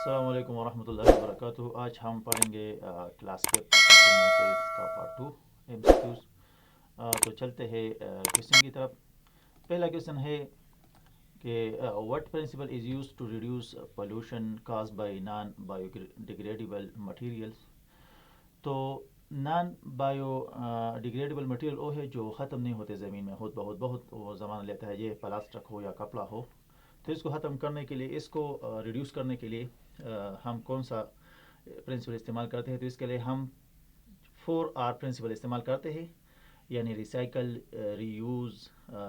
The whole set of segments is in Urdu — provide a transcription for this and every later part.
السلام علیکم ورحمۃ اللہ وبرکاتہ۔ آج ہم پڑھیں گے کلاس ففتھ کا پارٹ 2 ایم سی کیوز۔ تو چلتے ہیں کوشچن کی طرف۔ پہلا کوشچن ہے کہ what principle is use to reduce pollution cause by non biodegradable materials. تو نان بایو ڈیگریڈیبل مٹیریل وہ ہے جو ختم نہیں ہوتے زمین میں، بہت وہ زمانہ لیتا ہے، یہ پلاسٹک ہو یا کپڑا ہو۔ تو اس کو ختم کرنے کے لیے، اس کو ریڈیوس کرنے کے لیے ہم کون سا پرنسپل استعمال کرتے ہیں؟ تو اس کے لیے ہم 4R پرنسپل استعمال کرتے ہیں، یعنی recycle, re use,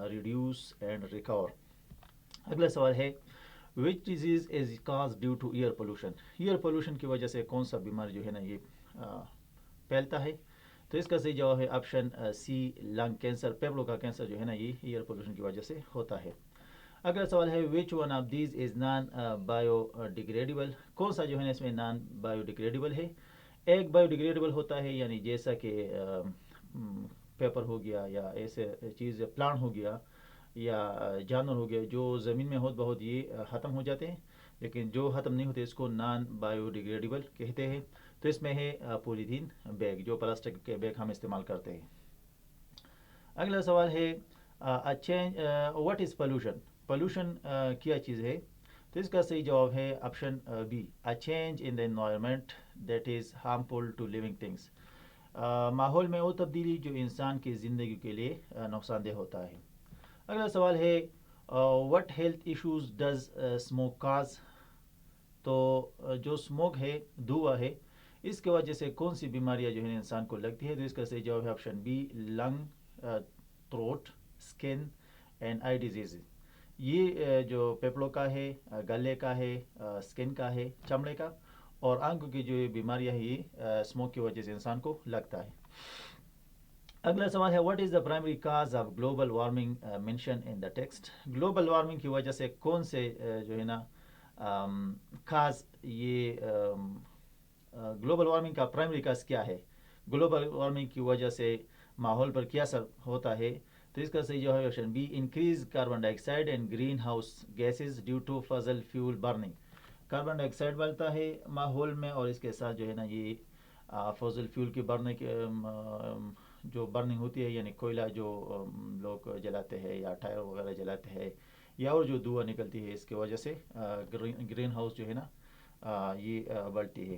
reduce and recover. اگلا سوال ہے which disease is cause due to air pollution. Air pollution کی وجہ سے کون سا بیماری جو ہے نا یہ پھیلتا ہے؟ تو اس کا صحیح جواب ہے آپشن سی، لنگ کینسر۔ پیپڑوں کا کینسر جو ہے نا یہ ایئر پولوشن کی وجہ سے ہوتا ہے۔ اگلا سوال ہے which one of these is naan bio degradable. کون سا جو ہے نا اس میں نان بایو ڈیگریڈیبل ہے؟ ایک بایو ڈیگریڈیبل ہوتا ہے، یعنی جیسا کہ پیپر ہو گیا، یا ایسے چیز پلانٹ ہو گیا، یا جانور ہو گیا جو زمین میں بہت یہ ختم ہو جاتے ہیں، لیکن جو ختم نہیں ہوتے اس کو نان بایو ڈیگریڈیبل کہتے ہیں۔ تو اس میں ہے پولیتھین بیگ، جو پلاسٹک کے بیگ ہم استعمال کرتے ہیں۔ اگلا سوال ہے واٹ از پولوشن؟ پولوشن کیا چیز ہے؟ تو اس کا صحیح جواب ہے option B, a change in the environment that is harmful to living things. ماحول میں وہ تبدیلی جو انسان کی زندگی کے لیے نقصان دہ ہوتا ہے۔ اگلا سوال ہے what health issues does smoke cause? تو جو اسموک ہے، دھواں ہے، اس کی وجہ سے کون سی بیماریاں جو ہے انسان کو لگتی ہے؟ تو اس کا صحیح جواب ہے option B, lung, throat, skin and eye disease. یہ جو پیپڑوں کا ہے، گلے کا ہے، اسکن کا ہے، چمڑے کا، اور آنکھوں کی جو بیماریاں ہیں یہ اسموک کی وجہ سے انسان کو لگتا ہے۔ اگلا سوال ہے what is the primary cause of global warming mention in the text? Global warming کی وجہ سے کون سے جو ہے نا کاز، یہ گلوبل وارمنگ کا پرائمری کاز کیا ہے؟ گلوبل وارمنگ کی وجہ سے ماحول پر کیا اثر ہوتا ہے؟ تو اس کا صحیح جواب ہے option B, increase carbon dioxide and greenhouse gases due to fossil fuel burning. Carbon dioxide بڑھتا ہے ماحول میں، اور اس کے ساتھ جو ہے نا یہ فضل فیول کی برنے کے جو برننگ ہوتی ہے، یعنی کوئلہ جو لوگ جلاتے ہیں، یا ٹائر وغیرہ جلاتے ہیں، یا اور جو دھواں نکلتی ہے، اس کی وجہ سے گرین ہاؤس جو ہے نا یہ بڑھتی ہے۔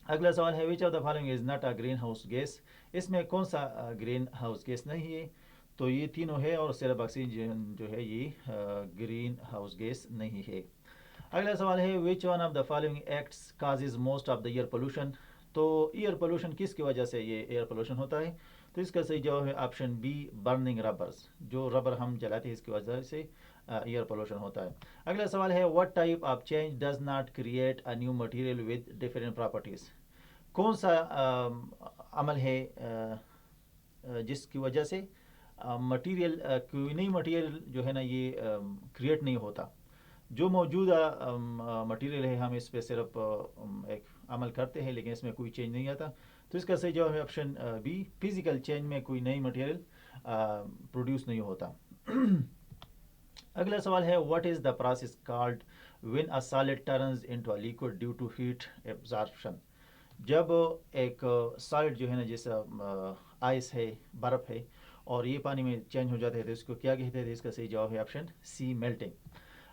اگلا سوال ہے which of the following is not a greenhouse gas? اس میں کون سا گرین ہاؤس گیس نہیں ہے؟ تو یہ تینوں ہے، اور صرف آکسیجن جو ہے یہ گرین ہاؤس گیس نہیں ہے۔ اگلا سوال ہے which one of the following acts causes most of the air pollution? تو ایئر پولوشن کس کی وجہ سے یہ ایئر پولوشن ہوتا ہے؟ تو اس کا صحیح جواب ہے آپشن بی، برننگ ربرز۔ جو ربر ہم جلاتے ہیں اس کی وجہ سے ایئر پولوشن ہوتا ہے۔ اگلا سوال ہے what type of change does not create a new material with different properties? کون سا عمل ہے جس کی وجہ سے مٹیریل، کوئی نئی مٹیریل جو ہے نا یہ کریٹ نہیں ہوتا؟ جو موجودہ مٹیریل ہے ہم اس پہ صرف ایک عمل کرتے ہیں، لیکن اس میں کوئی چینج نہیں آتا۔ تو اس کا صحیح جواب ہے آپشن بی، فزیکل چینج میں کوئی نئی مٹیریل پروڈیوس نہیں ہوتا۔ اگلا سوال ہے what is the process called when a solid turns into a liquid due to heat absorption? جب ایک سالڈ جو ہے نا جیسا آئس ہے، برف ہے، اور یہ پانی میں چینج ہو جاتے ہیں، تو اس کو کیا کہتے ہیں؟ اس کا صحیح جواب ہے آپشن سی، میلٹنگ۔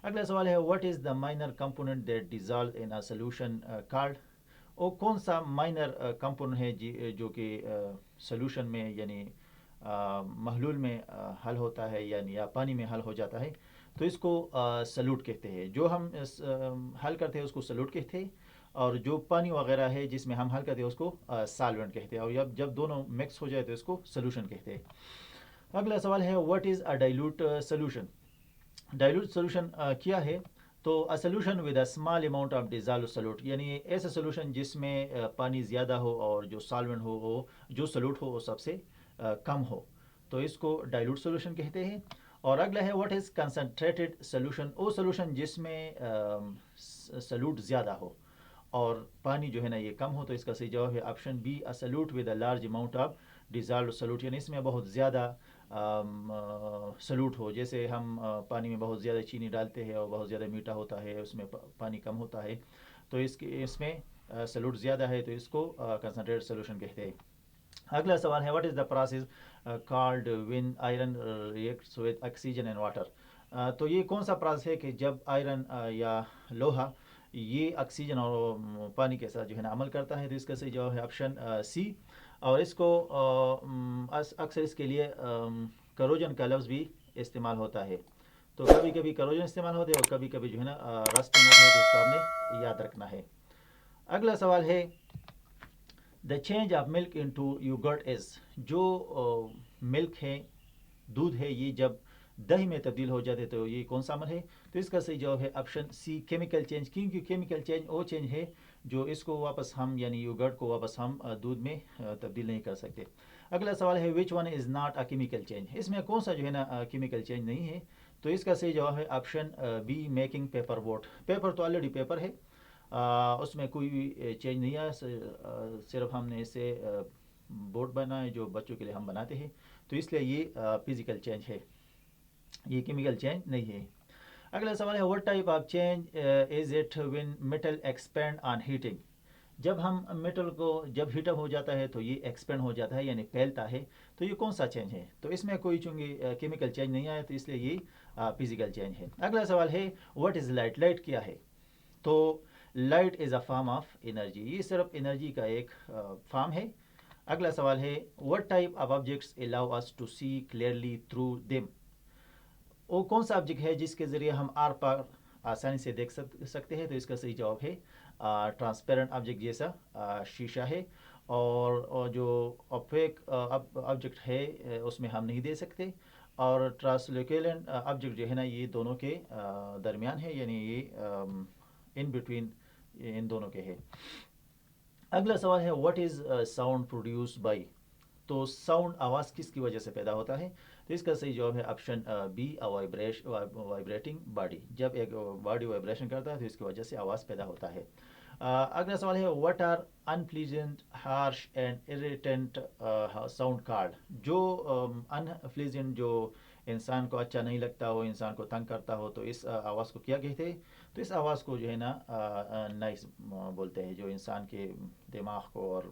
اگلا سوال ہے what is the minor component that dissolve in a solution called? اور کون سا مائنر کمپوننٹ ہے جو کہ سولوشن میں، یعنی محلول میں حل ہوتا ہے، یعنی یا پانی میں حل ہو جاتا ہے؟ تو اس کو سلوٹ کہتے ہیں۔ جو ہم حل کرتے ہیں اس کو سلوٹ کہتے ہیں، اور جو پانی وغیرہ ہے جس میں ہم حل کرتے ہیں اس کو سالوینٹ کہتے ہیں، اور جب دونوں مکس ہو جائے تو اس کو سلوشن کہتے ہیں۔ اگلا سوال ہے what is a dilute solution? Dilute solution کیا ہے؟ تو a solution with a small amount of dissolve سولوٹ، یعنی ایسا سولوشن جس میں پانی زیادہ ہو اور جو سالوینٹ ہو، جو سولوٹ ہو وہ سب سے کم ہو، تو اس کو ڈائلوٹ سولوشن کہتے ہیں۔ اور اگلا ہے واٹ از کنسنٹریٹڈ سولوشن؟ وہ سولوشن جس میں سولوٹ زیادہ ہو اور پانی جو ہے نا یہ کم ہو، تو اس کا صحیح جواب ہے option B, a سولوٹ with a large amount of dissolved سولوٹ، یعنی اس میں بہت زیادہ سلوٹ ہو۔ جیسے ہم پانی میں بہت زیادہ چینی ڈالتے ہیں اور بہت زیادہ میٹھا ہوتا ہے، اس میں پانی کم ہوتا ہے، تو اس میں سلوٹ زیادہ ہے تو اس کو کنسنٹریٹ سولوشن کہتے ہیں. اگلا سوال ہے what is the process called when iron reacts with oxygen and water. تو یہ کون سا پروسیس ہے کہ جب آئرن یا لوہا یہ آکسیجن اور پانی کے ساتھ جو ہے نا عمل کرتا ہے. تو اس کا صحیح جواب ہے آپشن سی. اور اس کو اکثر اس کے لیے کروجن کا لفظ بھی استعمال ہوتا ہے. تو کبھی کبھی کروجن استعمال ہوتے ہیں اور کبھی کبھی جو ہے نا رسٹنگ ہوتا ہے. تو اس کو آپ نے یاد رکھنا ہے. اگلا سوال ہے the change of milk into yogurt is. جو ملک ہے دودھ ہے یہ جب دہی میں تبدیل ہو جاتے تو یہ کون سا عمل ہے. تو اس کا صحیح جواب ہے آپشن سی کیمیکل چینج. کیونکہ کیمیکل چینج وہ چینج ہے جو اس کو واپس ہم یعنی یوگرٹ کو واپس ہم دودھ میں تبدیل نہیں کر سکتے. اگلا سوال ہے which one is not a chemical change. اس میں کون سا جو ہے نا کیمیکل چینج نہیں ہے. تو اس کا صحیح جواب ہے option B making paper boat. Paper تو آلریڈی پیپر ہے, اس میں کوئی بھی چینج نہیں آیا, صرف ہم نے اس سے بورڈ بنائے جو بچوں کے لیے ہم بناتے ہیں. تو اس لیے یہ فزیکل چینج ہے, یہ کیمیکل چینج نہیں ہے. اگلا سوال ہے what type of change is it when metal expand on heating. جب ہم میٹل کو جب ہیٹ اپ ہو جاتا ہے تو یہ ایکسپینڈ ہو جاتا ہے یعنی پھیلتا ہے. تو یہ کون سا چینج ہے. تو اس میں کوئی چونکہ کیمیکل چینج نہیں آیا تو اس لیے یہ فزیکل چینج ہے. اگلا سوال ہے وٹ از لائٹ. لائٹ کیا ہے. تو light is a form of energy. یہ صرف انرجی کا ایک فارم ہے. اگلا سوال ہے what type of objects allow us to see clearly through them. وہ کون سا آبجیکٹ ہے جس کے ذریعے ہم آر پار آسانی سے دیکھ سکتے ہیں. تو اس کا صحیح جواب ہے ٹرانسپیرنٹ آبجیکٹ جیسا شیشہ ہے. اور جو اوپیک آبجیکٹ ہے اس میں ہم نہیں دے سکتے. اور ٹرانسلیکیلنٹ آبجیکٹ جو ہے نا یہ دونوں کے درمیان ہے یعنی یہ ان بٹوین ان دونوں کے ہے. اگلا سوال ہے what is sound produce by. تو ساؤنڈ آواز کس کی وجہ سے پیدا ہوتا ہے. تو اس کا صحیح جواب ہے آپشن بی وائبریٹنگ باڈی. جب ایک باڈی وائبریشن کرتا ہے تو اس کی وجہ سے آواز پیدا ہوتا ہے. اگلا سوال ہے what are unpleasant harsh and irritant sound called. جو انپلیزنٹ جو انسان کو اچھا نہیں لگتا ہو, انسان کو تنگ کرتا ہو, تو اس آواز کو کیا کہتے ہیں. تو اس آواز کو جو ہے نا نائس بولتے ہیں, جو انسان کے دماغ کو اور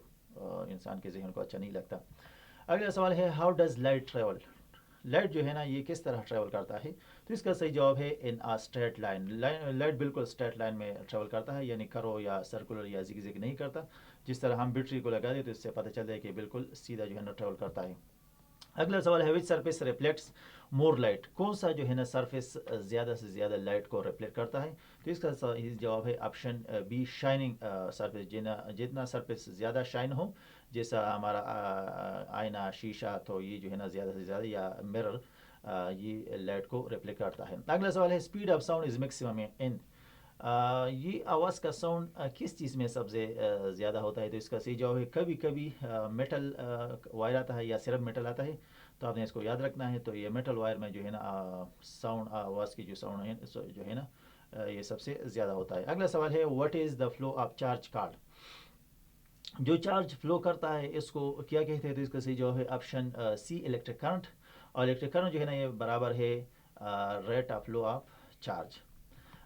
انسان کے ذہن کو اچھا نہیں لگتا. اگلا سوال ہے how does light travel. Light جو ہے نا یہ کس طرح ٹریول کرتا ہے. تو اس کا صحیح جواب ہے ان آ اسٹریٹ لائن. لائٹ بالکل اسٹریٹ لائن میں ٹریول کرتا ہے یعنی کرو یا سرکولر یا زگ زگ نہیں کرتا. جس طرح ہم بیٹری کو لگا دیں تو اس سے پتہ چلتا ہے کہ بالکل سیدھا جو ہے نا ٹریول کرتا ہے. اگلا سوال ہے وچ سرفیس ریفلیکٹس مور لائٹ. کون سا جو ہے نا سرفیس زیادہ سے زیادہ لائٹ کو ریفلیکٹ کرتا ہے. تو اس کا صحیح جواب ہے آپشن بی شائننگ سرفیس. جتنا سرفیس زیادہ شائن ہو جیسا ہمارا آئینہ شیشہ تو یہ جو ہے نا زیادہ سے زیادہ یا مرر یہ لائٹ کو ریفلیکٹ کرتا ہے. اگلا سوال ہے speed of sound is maximum in. یہ آواز کا ساؤنڈ کس چیز میں سب سے زیادہ ہوتا ہے. تو اس کا صحیح جواب ہے کبھی کبھی میٹل وائر آتا ہے یا صرف میٹل آتا ہے. تو آپ نے اس کو یاد رکھنا ہے. تو یہ میٹل وائر میں جو ہے نا ساؤنڈ آواز کی جو ساؤنڈ ہے جو ہے نا یہ سب سے زیادہ ہوتا ہے. اگلا سوال ہے what is the flow of charge card. جو چارج فلو کرتا ہے اس کو کیا کہتے ہیں. تو اس کا صحیح جواب ہے آپشن سی الیکٹرک کرنٹ. اور الیکٹرک کرنٹ جو ہے نا یہ برابر ہے rate of flow of charge.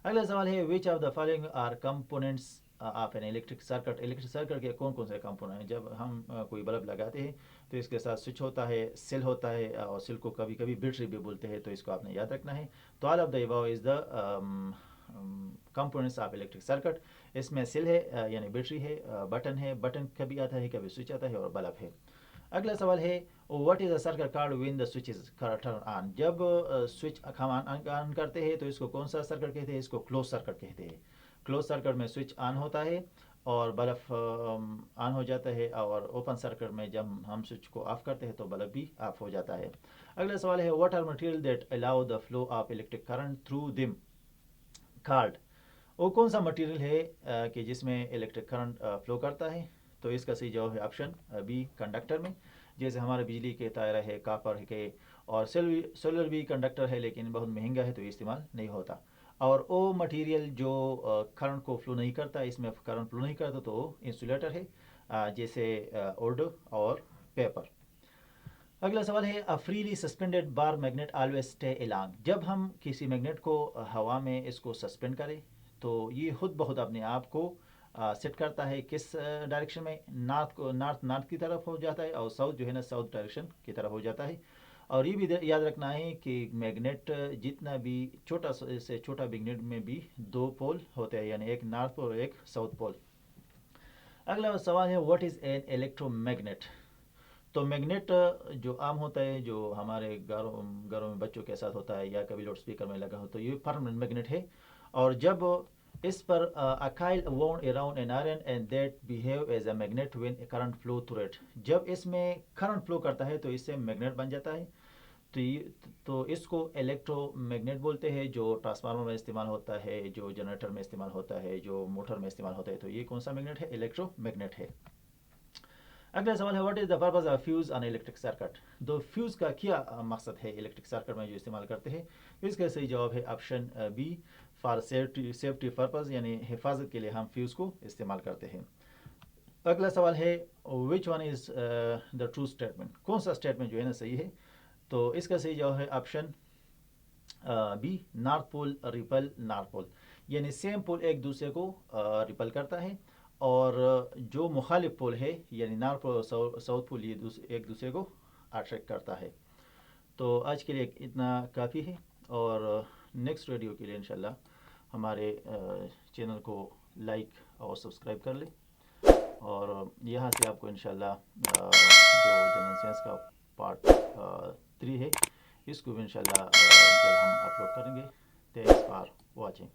اگلا سوال ہے which of the following are components of an electric circuit. Electric circuit کے کون کون سے کمپوننٹ ہیں. جب ہم کوئی بلب لگاتے ہیں تو اس کے ساتھ سوئچ ہوتا ہے, سیل ہوتا ہے, اور سیل کو کبھی کبھی بیٹری بھی بولتے ہیں. تو اس کو آپ نے یاد رکھنا ہے. تو all of the above is the components of electric circuit. اس میں سیل ہے یعنی بیٹری ہے, بٹن ہے, بٹن کبھی آتا ہے کبھی سوئچ آتا ہے, اور بلب ہے. اگلا سوال ہے what is a circuit card when the switch is turn on. جب سوئچ ہم آن کرتے ہیں تو اس کو کون سا سرکٹ کہتے ہیں. اس کو کلوز سرکٹ کہتے ہیں. کلوز سرکٹ میں سوئچ آن ہوتا ہے اور بلب آن ہو جاتا ہے, اور اوپن سرکٹ میں جب ہم سوئچ کو آف کرتے ہیں تو بلب بھی آف ہو جاتا ہے. اگلا سوال ہے what are material that allow the flow of electric current through them called. وہ کون سا مٹیریل ہے کہ جس میں الیکٹرک کرنٹ فلو کرتا ہے. تو اس کا صحیح جواب ہے آپشن بی کنڈکٹر میں. جیسے ہمارے بجلی کے تائرہ ہے, کاپر کے, اور سولر بھی کنڈکٹر ہے لیکن بہت مہنگا ہے تو یہ استعمال نہیں ہوتا. اور وہ مٹیریل جو کرنٹ کو فلو نہیں کرتا, اس میں کرنٹ فلو نہیں کرتا تو انسولیٹر ہے جیسے ووڈ اور پیپر. اگلا سوال ہے فریلی سسپینڈیڈ بار میگنیٹ آلویز اسٹے الانگ. جب ہم کسی میگنیٹ کو ہوا میں اس کو سسپینڈ کریں تو یہ خود بخود اپنے آپ کو سیٹ کرتا ہے کس ڈائریکشن میں، نارتھ کی طرف ہو جاتا ہے، اور ساؤتھ جو ہے نا ساؤتھ ڈائریکشن کی طرف ہو جاتا ہے. اور یہ بھی یاد رکھنا ہے کہ میگنیٹ جتنا بھی چھوٹا سے چھوٹا میگنیٹ میں بھی دو پول ہوتے ہیں، یعنی ایک نارتھ پول اور ایک ساؤتھ پول. اگلا سوال ہے what is an electromagnet. تو میگنیٹ جو عام ہوتا ہے، جو ہمارے گھروں میں بچوں کے ساتھ ہوتا ہے یا کبھی لاؤڈ اسپیکر میں لگا ہو، تو یہ پرماننٹ میگنیٹ ہے. اور جب اس پر a coil wound around an iron and that behave as a magnet when a current flow through it. جب اس میں کرنٹ فلو کرتا ہے تو اس سے میگنیٹ بن جاتا ہے. تو اس کو الیکٹرو میگنیٹ بولتے ہیں، جو ٹرانسفارمر میں استعمال ہوتا ہے، جو جنریٹر میں استعمال ہوتا ہے، جو موٹر میں استعمال ہوتا ہے. تو یہ کون سا میگنیٹ ہے؟ الیکٹرو میگنیٹ ہے. اگلا سوال ہے what is the purpose of fuse on electric circuit. تو فیوز کا کیا مقصد ہے الیکٹرک سرکٹ میں جو استعمال کرتے ہیں؟ اس کا صحیح جواب ہے option be, for safety purpose, یعنی حفاظت کے لیے ہم فیوز کو استعمال کرتے ہیں. اگلا سوال ہے which one is the true statement. کون سا اسٹیٹمنٹ جو ہے نا صحیح ہے؟ تو اس کا صحیح جواب ہے option be, north pool ripple north پول، یعنی سیم پول ایک دوسرے کو ریپل کرتا ہے، اور جو مخالف پول ہے یعنی نارتھ پول اور ساؤتھ پول یہ ایک دوسرے کو اٹریکٹ کرتا ہے. تو آج کے لیے اتنا کافی ہے، اور نیکسٹ ویڈیو کے لیے انشاءاللہ ہمارے چینل کو لائک اور سبسکرائب کر لیں. اور یہاں سے آپ کو انشاءاللہ جو جنرل سائنس کا پارٹ 3 ہے، اس کو بھی انشاءاللہ جب ہم اپلوڈ کریں گے. Thanks for watching.